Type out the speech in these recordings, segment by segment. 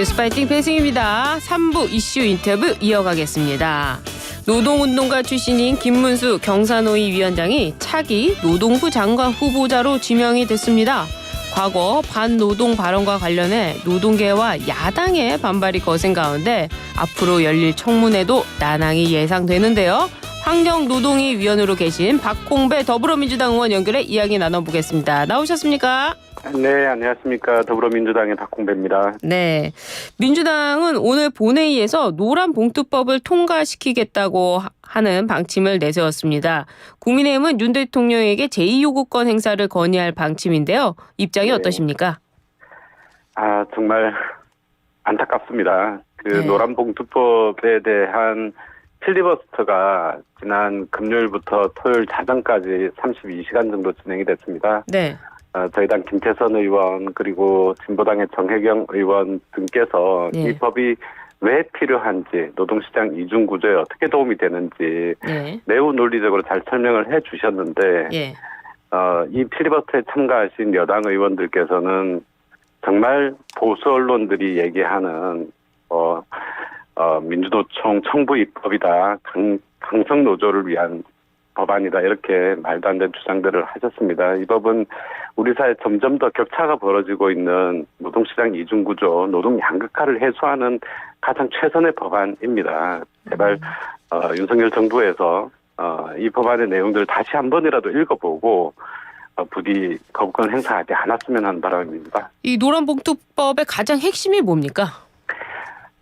뉴스파이팅 배승입니다. 3부 이슈 인터뷰 이어가겠습니다. 노동운동가 출신인 김문수 경사노위 위원장이 차기 노동부 장관 후보자로 지명이 됐습니다. 과거 반노동 발언과 관련해 노동계와 야당의 반발이 거센 가운데 앞으로 열릴 청문회도 난항이 예상되는데요. 환경노동위 위원으로 계신 박홍배 더불어민주당 의원 연결해 이야기 나눠보겠습니다. 나오셨습니까? 네, 안녕하십니까. 더불어민주당의 박홍배입니다. 네, 민주당은 오늘 본회의에서 노란봉투법을 통과시키겠다고 하는 방침을 내세웠습니다. 국민의힘은 윤 대통령에게 제2요구권 행사를 건의할 방침인데요. 입장이 네. 어떠십니까? 정말 안타깝습니다. 네. 노란봉투법에 대한 필리버스터가 지난 금요일부터 토요일 자정까지 32시간 정도 진행이 됐습니다. 네. 저희 당 김태선 의원 그리고 진보당의 정혜경 의원 등께서 네. 이 법이 왜 필요한지, 노동시장 이중구조에 어떻게 도움이 되는지 네. 매우 논리적으로 잘 설명을 해주셨는데 예. 이 필리버스터에 참가하신 여당 의원들께서는 정말 보수 언론들이 얘기하는 민주노총 청부 입법이다, 강성 노조를 위한 법안이다, 이렇게 말도 안 되는 주장들을 하셨습니다. 이 법은 우리 사회에 점점 더 격차가 벌어지고 있는 노동시장 이중구조, 노동 양극화를 해소하는 가장 최선의 법안입니다. 제발 윤석열 정부에서 이 법안의 내용들을 다시 한 번이라도 읽어보고 부디 거부권 행사하지 않았으면 하는 바람입니다. 이 노란봉투법의 가장 핵심이 뭡니까?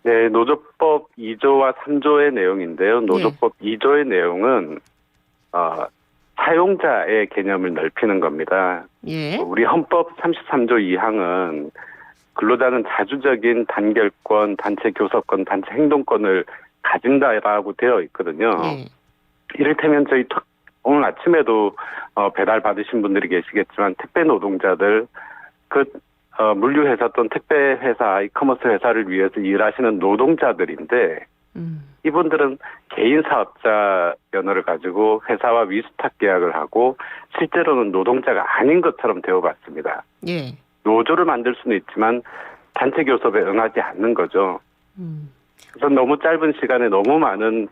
네, 노조법 2조와 3조의 내용인데요. 노조법 2조의 내용은 사용자의 개념을 넓히는 겁니다. 예. 우리 헌법 33조 2항은 근로자는 자주적인 단결권, 단체 교섭권, 단체 행동권을 가진다라고 되어 있거든요. 예. 이를테면 저희 오늘 아침에도 배달 받으신 분들이 계시겠지만 택배 노동자들, 물류회사 또는 택배회사, 이커머스 회사를 위해서 일하시는 노동자들인데 이분들은 개인 사업자 면허를 가지고 회사와 위수탁 계약을 하고 실제로는 노동자가 아닌 것처럼 대우받습니다. 예. 노조를 만들 수는 있지만 단체 교섭에 응하지 않는 거죠. 그래서 너무 짧은 시간에 너무 많은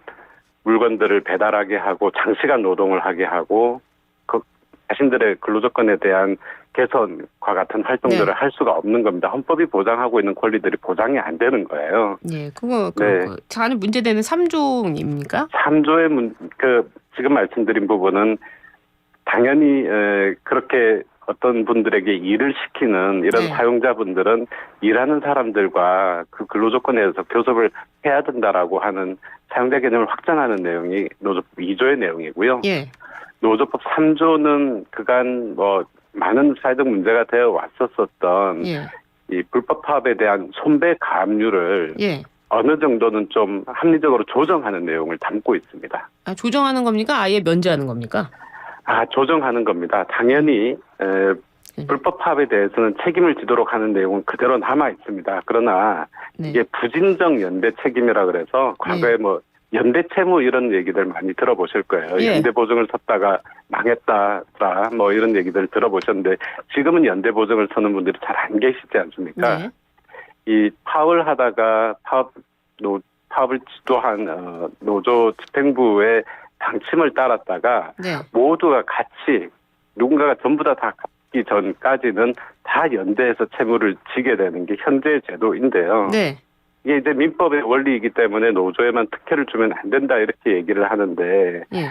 물건들을 배달하게 하고 장시간 노동을 하게 하고 자신들의 근로조건에 대한 개선과 같은 활동들을 네. 할 수가 없는 겁니다. 헌법이 보장하고 있는 권리들이 보장이 안 되는 거예요. 예. 그거 네. 자는 문제되는 3조입니까? 3조의 지금 말씀드린 부분은 당연히 그렇게 어떤 분들에게 일을 시키는 이런 네. 사용자분들은 일하는 사람들과 그 근로조건에 대해서 교섭을 해야 된다라고 하는 사용자 개념을 확장하는 내용이 노조법 2조의 내용이고요. 예. 노조법 3조는 그간 많은 사회적 문제가 되어 왔었던 예. 이 불법 파업에 대한 손배 가압류를 예. 어느 정도는 좀 합리적으로 조정하는 내용을 담고 있습니다. 조정하는 겁니까? 아예 면제하는 겁니까? 조정하는 겁니다. 당연히 불법 파업에 대해서는 책임을 지도록 하는 내용은 그대로 남아 있습니다. 그러나 네. 이게 부진정 연대 책임이라 그래서 과거에 연대 채무 이런 얘기들 많이 들어보실 거예요. 예. 연대 보증을 섰다가 망했다라 이런 얘기들 들어보셨는데 지금은 연대 보증을 서는 분들이 잘 안 계시지 않습니까? 네. 이 파업을 하다가 파업을 지도한 노조 집행부의 방침을 따랐다가 네. 모두가 같이 누군가가 전부 다 갖기 전까지는 다 연대해서 채무를 지게 되는 게 현재의 제도인데요. 네. 이게 이제 민법의 원리이기 때문에 노조에만 특혜를 주면 안 된다 이렇게 얘기를 하는데 예.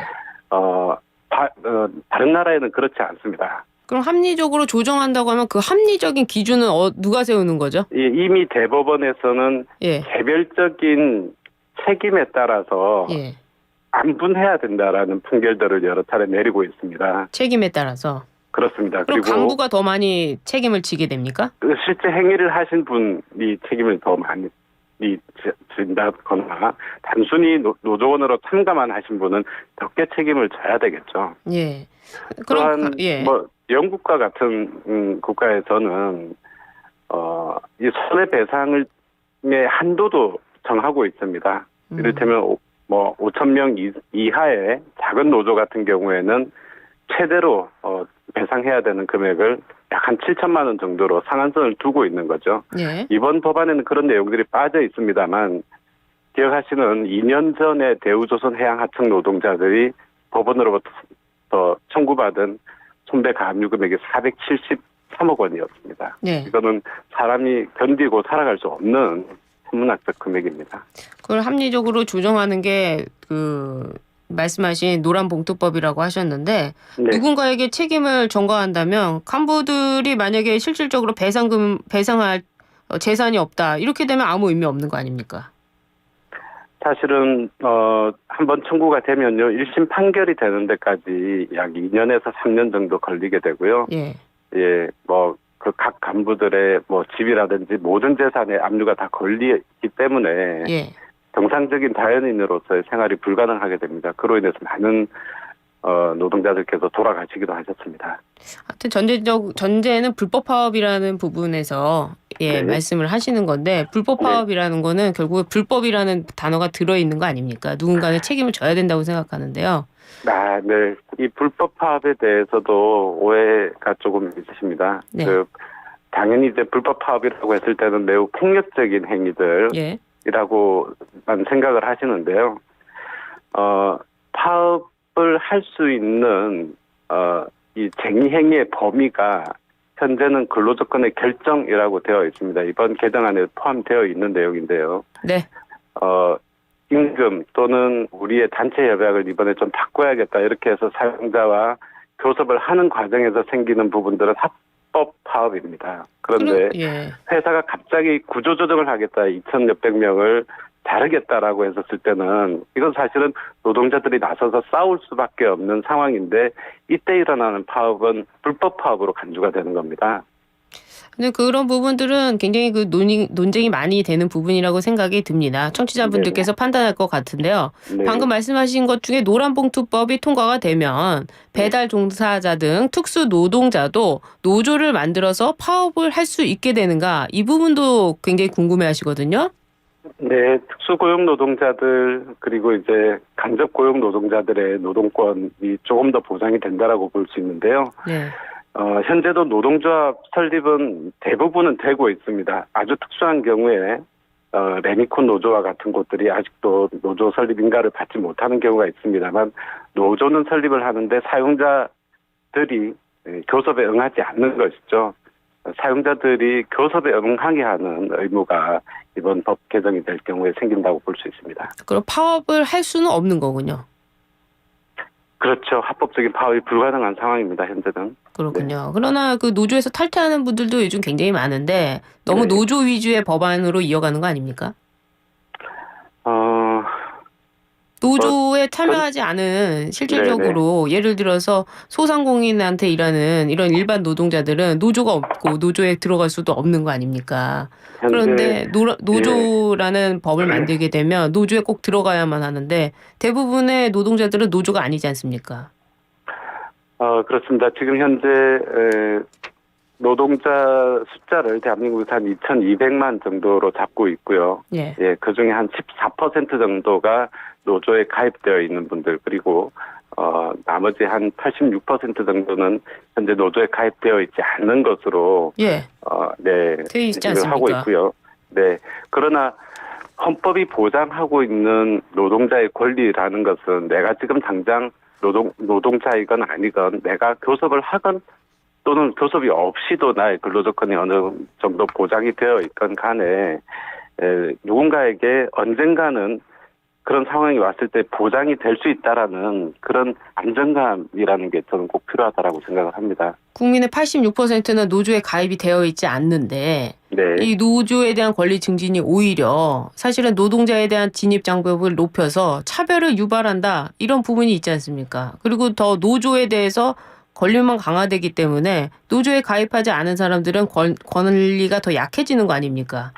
다른 나라에는 그렇지 않습니다. 그럼 합리적으로 조정한다고 하면 그 합리적인 기준은 누가 세우는 거죠? 이미 대법원에서는 예. 개별적인 책임에 따라서 예. 안분해야 된다라는 판결들을 여러 차례 내리고 있습니다. 책임에 따라서. 그렇습니다. 그럼 그리고 간부가 더 많이 책임을 지게 됩니까? 실제 행위를 하신 분이 책임을 더 많이 진다거나 단순히 노조원으로 참가만 하신 분은 적게 책임을 져야 되겠죠. 예. 또한 예. 영국과 같은 국가에서는 이 손해배상의 한도도 정하고 있습니다. 이를테면 5,000명 이하의 작은 노조 같은 경우에는 최대로 배상해야 되는 금액을 약 한 7천만 원 정도로 상한선을 두고 있는 거죠. 예. 이번 법안에는 그런 내용들이 빠져 있습니다만 기억하시는 2년 전에 대우조선해양하청 노동자들이 법원으로부터 청구받은 손배 가압류 금액이 473억 원이었습니다. 네. 이거는 사람이 견디고 살아갈 수 없는 천문학적 금액입니다. 그걸 합리적으로 조정하는 게 말씀하신 노란봉투법이라고 하셨는데 네. 누군가에게 책임을 전가한다면 간부들이 만약에 실질적으로 배상할 재산이 없다 이렇게 되면 아무 의미 없는 거 아닙니까? 사실은 한번 청구가 되면요 1심 판결이 되는 데까지 약 2년에서 3년 정도 걸리게 되고요. 예. 예, 뭐 그 각 간부들의 뭐 집이라든지 모든 재산에 압류가 다 걸리기 때문에 예. 정상적인 자연인으로서의 생활이 불가능하게 됩니다. 그로 인해서 많은 노동자들께서 돌아가시기도 하셨습니다. 하여튼 전제는 불법 파업이라는 부분에서 네. 말씀을 하시는 건데 불법 파업이라는 거는 결국에 불법이라는 단어가 들어있는 거 아닙니까? 누군가는 책임을 져야 된다고 생각하는데요. 네. 이 불법 파업에 대해서도 오해가 조금 있으십니다. 네. 당연히 이제 불법 파업이라고 했을 때는 매우 폭력적인 행위들. 예. 이라고만 생각을 하시는데요. 파업을 할 수 있는 이 쟁의 행위의 범위가 현재는 근로조건의 결정이라고 되어 있습니다. 이번 개정안에 포함되어 있는 내용인데요. 네. 임금 또는 우리의 단체 협약을 이번에 좀 바꿔야겠다 이렇게 해서 사용자와 교섭을 하는 과정에서 생기는 부분들은 합법 파업입니다. 그런데 예. 회사가 갑자기 구조조정을 하겠다, 2,600 명을 자르겠다라고 했었을 때는 이건 사실은 노동자들이 나서서 싸울 수밖에 없는 상황인데 이때 일어나는 파업은 불법 파업으로 간주가 되는 겁니다. 근데 그런 부분들은 굉장히 논쟁이 많이 되는 부분이라고 생각이 듭니다. 청취자분들께서 판단할 것 같은데요. 네. 방금 말씀하신 것 중에 노란봉투법이 통과가 되면 배달 종사자 등 특수 노동자도 노조를 만들어서 파업을 할 수 있게 되는가 이 부분도 굉장히 궁금해하시거든요. 네, 특수고용 노동자들 그리고 이제 간접고용 노동자들의 노동권이 조금 더 보장이 된다라고 볼 수 있는데요. 네. 현재도 노동조합 설립은 대부분은 되고 있습니다. 아주 특수한 경우에 레미콘 노조와 같은 곳들이 아직도 노조 설립 인가를 받지 못하는 경우가 있습니다만 노조는 설립을 하는데 사용자들이 교섭에 응하지 않는 것이죠. 사용자들이 교섭에 응하게 하는 의무가 이번 법 개정이 될 경우에 생긴다고 볼 수 있습니다. 그럼 파업을 할 수는 없는 거군요. 그렇죠. 합법적인 파업이 불가능한 상황입니다. 현재는. 그렇군요. 네. 그러나 그 노조에서 탈퇴하는 분들도 요즘 굉장히 많은데 너무 네. 노조 위주의 법안으로 이어가는 거 아닙니까? 노조에 참여하지 않은 실질적으로 예를 들어서 소상공인한테 일하는 이런 일반 노동자들은 노조가 없고 노조에 들어갈 수도 없는 거 아닙니까? 그런데 노조라는 법을 만들게 되면 노조에 꼭 들어가야만 하는데 대부분의 노동자들은 노조가 아니지 않습니까? 그렇습니다. 지금 현재 노동자 숫자를 대한민국에서 한 2,200만 정도로 잡고 있고요. 예. 그중에 한 14% 정도가 노조에 가입되어 있는 분들 그리고 나머지 한 86% 정도는 현재 노조에 가입되어 있지 않는 것으로 네, 되어 있지 않습니까? 하고 있고요. 네. 그러나 헌법이 보장하고 있는 노동자의 권리라는 것은 내가 지금 당장 노동자이건 아니건 내가 교섭을 하건 또는 교섭이 없이도 나의 근로조건이 어느 정도 보장이 되어 있건 간에 누군가에게 언젠가는 그런 상황이 왔을 때 보장이 될 수 있다라는 그런 안정감이라는 게 저는 꼭 필요하다라고 생각을 합니다. 국민의 86%는 노조에 가입이 되어 있지 않는데 네. 이 노조에 대한 권리 증진이 오히려 사실은 노동자에 대한 진입 장벽을 높여서 차별을 유발한다 이런 부분이 있지 않습니까? 그리고 더 노조에 대해서 권리만 강화되기 때문에 노조에 가입하지 않은 사람들은 권리가 더 약해지는 거 아닙니까?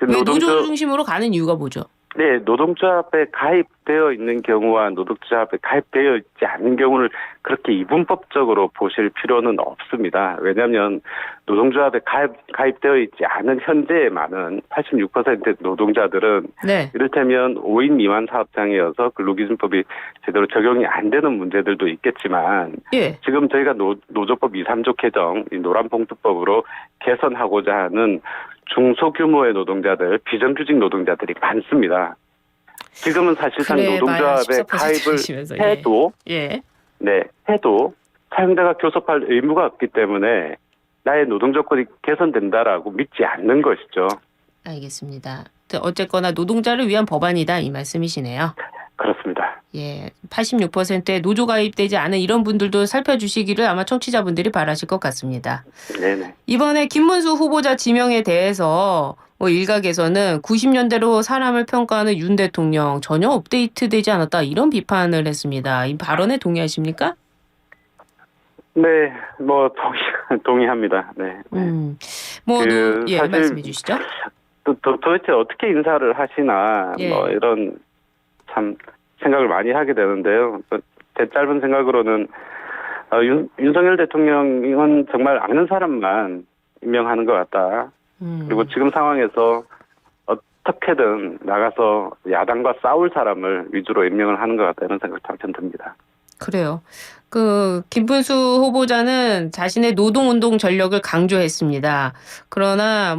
왜 노조 중심으로 가는 이유가 뭐죠? 네, 노동조합에 가입되어 있는 경우와 노동조합에 가입되어 있지 않은 경우를 그렇게 이분법적으로 보실 필요는 없습니다. 왜냐하면 노동조합에 가입되어 있지 않은 현재의 많은 86%의 노동자들은 네. 이를테면 5인 미만 사업장이어서 근로기준법이 제대로 적용이 안 되는 문제들도 있겠지만 예. 지금 저희가 노조법 2, 3조 개정, 이 노란봉투법으로 개선하고자 하는 중소규모의 노동자들, 비정규직 노동자들이 많습니다. 지금은 사실상 그래, 노동조합에 14% 가입을 주시면서, 해도, 예. 해도 사용자가 교섭할 의무가 없기 때문에 나의 노동 조건이 개선된다라고 믿지 않는 것이죠. 알겠습니다. 어쨌거나 노동자를 위한 법안이다 이 말씀이시네요. 그렇습니다. 예, 86%의 노조 가입되지 않은 이런 분들도 살펴주시기를 아마 청취자분들이 바라실 것 같습니다. 네네. 이번에 김문수 후보자 지명에 대해서 일각에서는 90년대로 사람을 평가하는 윤 대통령 전혀 업데이트되지 않았다 이런 비판을 했습니다. 이 발언에 동의하십니까? 네, 뭐 동의합니다. 네. 예, 사실 말씀해 주시죠. 도대체 어떻게 인사를 하시나 예. 뭐 이런 참 생각을 많이 하게 되는데요. 제 짧은 생각으로는 윤석열 대통령은 정말 아는 사람만 임명하는 것 같다. 그리고 지금 상황에서 어떻게든 나가서 야당과 싸울 사람을 위주로 임명을 하는 것 같다 이런 생각 참편 듭니다. 그래요. 김문수 후보자는 자신의 노동운동 전력을 강조했습니다. 그러나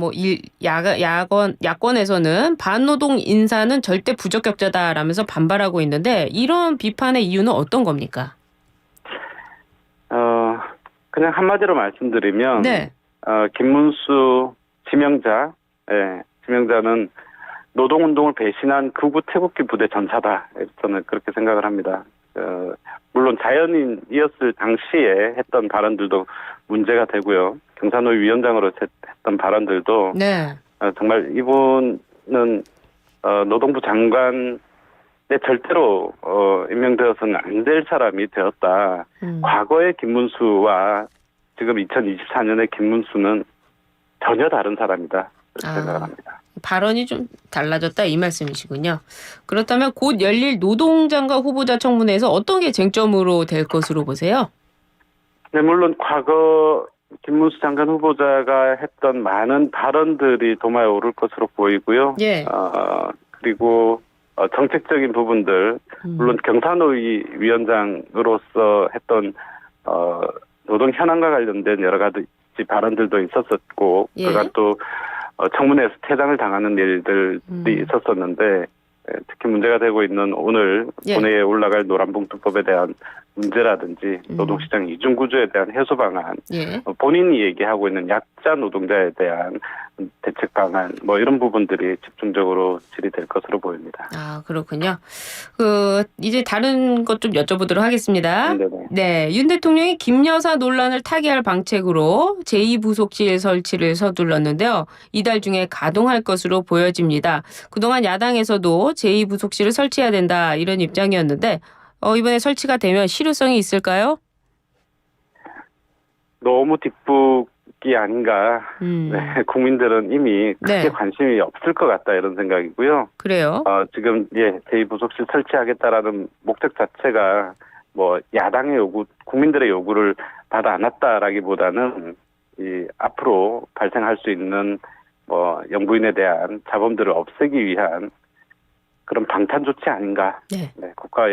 야권에서는 반노동 인사는 절대 부적격자다라면서 반발하고 있는데 이런 비판의 이유는 어떤 겁니까? 그냥 한마디로 말씀드리면 네. 김문수 지명자는 노동운동을 배신한 극우 태극기 부대 전사다. 저는 그렇게 생각을 합니다. 물론 자연인이었을 당시에 했던 발언들도 문제가 되고요. 경산노위 위원장으로 했던 발언들도 네. 정말 이분은 노동부 장관에 절대로 임명되어서는 안 될 사람이 되었다. 과거의 김문수와 지금 2024년의 김문수는 전혀 다른 사람이다. 그렇게 생각을 합니다. 발언이 좀 달라졌다 이 말씀이시군요. 그렇다면 곧 열릴 노동장관 후보자 청문회에서 어떤 게 쟁점으로 될 것으로 보세요? 네, 물론 과거 김문수 장관 후보자가 했던 많은 발언들이 도마에 오를 것으로 보이고요. 예. 그리고 정책적인 부분들, 물론 경산노위 위원장으로서 했던 노동 현안과 관련된 여러 가지 발언들도 있었었고, 예. 그간 또 청문회에서 퇴장을 당하는 일들이 있었었는데 특히 문제가 되고 있는 오늘 예. 본회의에 올라갈 노란봉투법에 대한 문제라든지 노동시장 이중구조에 대한 해소 방안, 예. 본인이 얘기하고 있는 약자 노동자에 대한 대책 방안, 뭐 이런 부분들이 집중적으로 질의될 것으로 보입니다. 아, 그렇군요. 이제 다른 것 좀 여쭤보도록 하겠습니다. 네네. 네, 윤 대통령이 김 여사 논란을 타개할 방책으로 제2부속실 설치를 서둘렀는데요. 이달 중에 가동할 것으로 보여집니다. 그동안 야당에서도 제2부속실을 설치해야 된다 이런 입장이었는데 이번에 설치가 되면 실효성이 있을까요? 너무 뒷북이 아닌가. 네, 국민들은 이미 크게 네. 관심이 없을 것 같다 이런 생각이고요. 그래요? 지금 제2부속실 설치하겠다라는 목적 자체가 뭐 야당의 요구, 국민들의 요구를 받아 안았다라기보다는 이 앞으로 발생할 수 있는 뭐 영부인에 대한 자범들을 없애기 위한 그런 방탄 조치 아닌가. 네. 네, 국가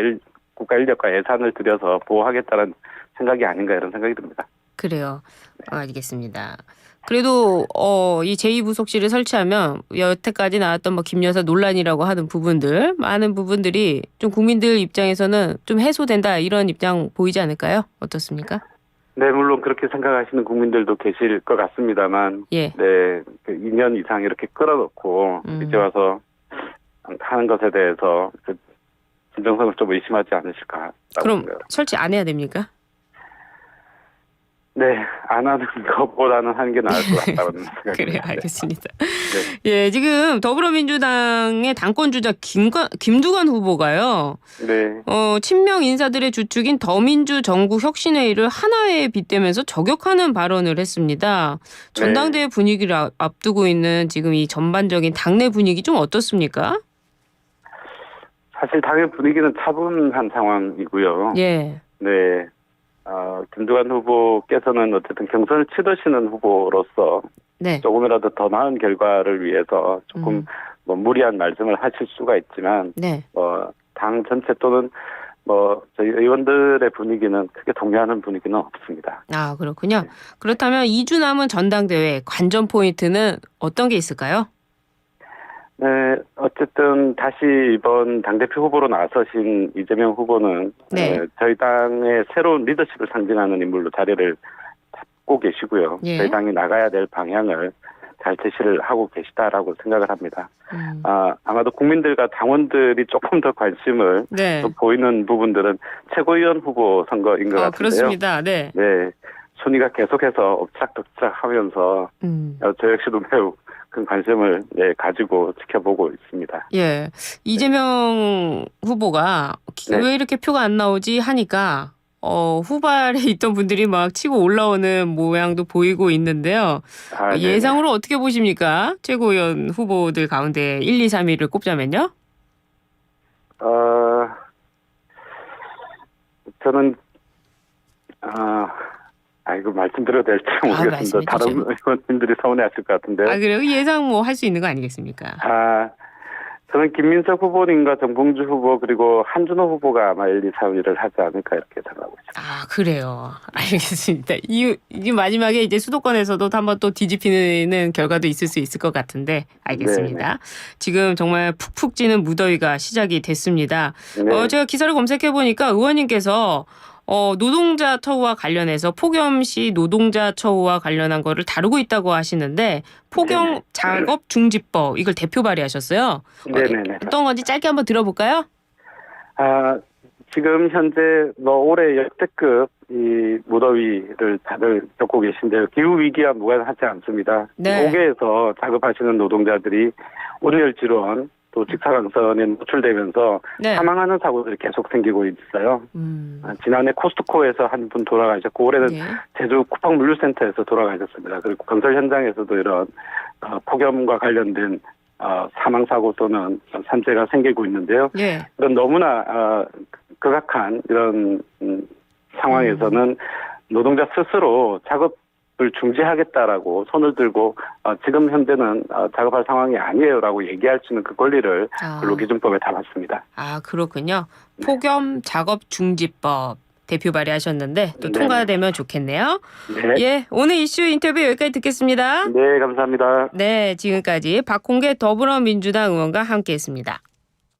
인력과 예산을 들여서 보호하겠다는 생각이 아닌가 이런 생각이 듭니다. 그래요. 알겠습니다. 그래도 이 제2부속실을 설치하면 여태까지 나왔던 김 여사 논란이라고 하는 부분들 많은 부분들이 좀 국민들 입장에서는 좀 해소된다 이런 입장 보이지 않을까요? 어떻습니까? 네, 물론 그렇게 생각하시는 국민들도 계실 것 같습니다만, 예. 네, 2년 이상 이렇게 끌어놓고 이제 와서 하는 것에 대해서 진정성을 좀 의심하지 않으실까. 그럼 생각합니다. 설치 안 해야 됩니까? 네, 안 하는 것보다는 하는 게 나을 것 같다는 생각이 그래요, 듭니다. 알겠습니다. 네. 예, 지금 더불어민주당의 당권 주자 김두관 후보가요. 네. 친명 인사들의 주축인 더민주 전국혁신회의를 하나에 빗대면서 저격하는 발언을 했습니다. 전당대회 분위기를 앞두고 있는 지금 이 전반적인 당내 분위기 좀 어떻습니까? 사실 당의 분위기는 차분한 상황이고요. 예. 네. 김두관 후보께서는 어쨌든 경선을 치르시는 후보로서 네. 조금이라도 더 나은 결과를 위해서 조금 뭐 무리한 말씀을 하실 수가 있지만 네. 당 전체 또는 저희 의원들의 분위기는 크게 동요하는 분위기는 없습니다. 아, 그렇군요. 그렇다면 2주 남은 전당대회 관전 포인트는 어떤 게 있을까요? 네, 어쨌든 다시 이번 당대표 후보로 나서신 이재명 후보는 네. 저희 당의 새로운 리더십을 상징하는 인물로 자리를 잡고 계시고요. 예. 저희 당이 나가야 될 방향을 잘 제시를 하고 계시다라고 생각을 합니다. 아마도 국민들과 당원들이 조금 더 관심을 네. 또 보이는 부분들은 최고위원 후보 선거인 것 같은데요. 그렇습니다. 네. 네, 순위가 계속해서 엎착덕착하면서 저 역시도 매우 큰 관심을 가지고 지켜보고 있습니다. 예. 이재명 후보가 네. 왜 이렇게 표가 안 나오지 하니까 후발에 있던 분들이 막 치고 올라오는 모양도 보이고 있는데요. 네네. 예상으로 어떻게 보십니까? 최고위원 후보들 가운데 1, 2, 3위를 꼽자면요. 저는 이거 말씀드려도 될지 모르겠습니다. 말씀해 다른 주세요. 의원님들이 서운해하실 것 같은데요. 그래요? 예상 뭐 할 수 있는 거 아니겠습니까? 저는 김민석 후보님과 정봉주 후보 그리고 한준호 후보가 아마 1, 2, 3위를 하지 않을까 이렇게 생각하고 있습니다. 그래요. 알겠습니다. 이 마지막에 이제 수도권에서도 한번 또 뒤집히는 결과도 있을 수 있을 것 같은데 알겠습니다. 네네. 지금 정말 푹푹 찌는 무더위가 시작이 됐습니다. 네. 제가 기사를 검색해 보니까 의원님께서 노동자 처우와 관련해서 폭염시 노동자 처우와 관련한 거를 다루고 있다고 하시는데 폭염 네네. 작업 중지법 이걸 대표 발의하셨어요. 네네네. 어떤 건지 짧게 한번 들어볼까요? 지금 현재 올해 역대급 이 무더위를 다들 겪고 계신데요. 기후 위기와 무관하지 않습니다. 네. 5개에서 작업하시는 노동자들이 온열 질환 또 직사광선에 노출되면서 네. 사망하는 사고들이 계속 생기고 있어요. 지난해 코스트코에서 한 분 돌아가셨고 올해는 예. 제주 쿠팡물류센터에서 돌아가셨습니다. 그리고 건설 현장에서도 이런 폭염과 관련된 사망 사고 또는 산재가 생기고 있는데요. 예. 이런 너무나 극악한 이런 상황에서는 노동자 스스로 작업을 중지하겠다라고 손을 들고 지금 현재는 작업할 상황이 아니에요라고 얘기할 수 있는 그 권리를 근로기준법에 담았습니다. 그렇군요. 폭염 작업 중지법 대표 발의하셨는데 또 네네. 통과되면 좋겠네요. 네. 예, 오늘 이슈 인터뷰 여기까지 듣겠습니다. 네, 감사합니다. 네, 지금까지 박홍계 더불어민주당 의원과 함께했습니다.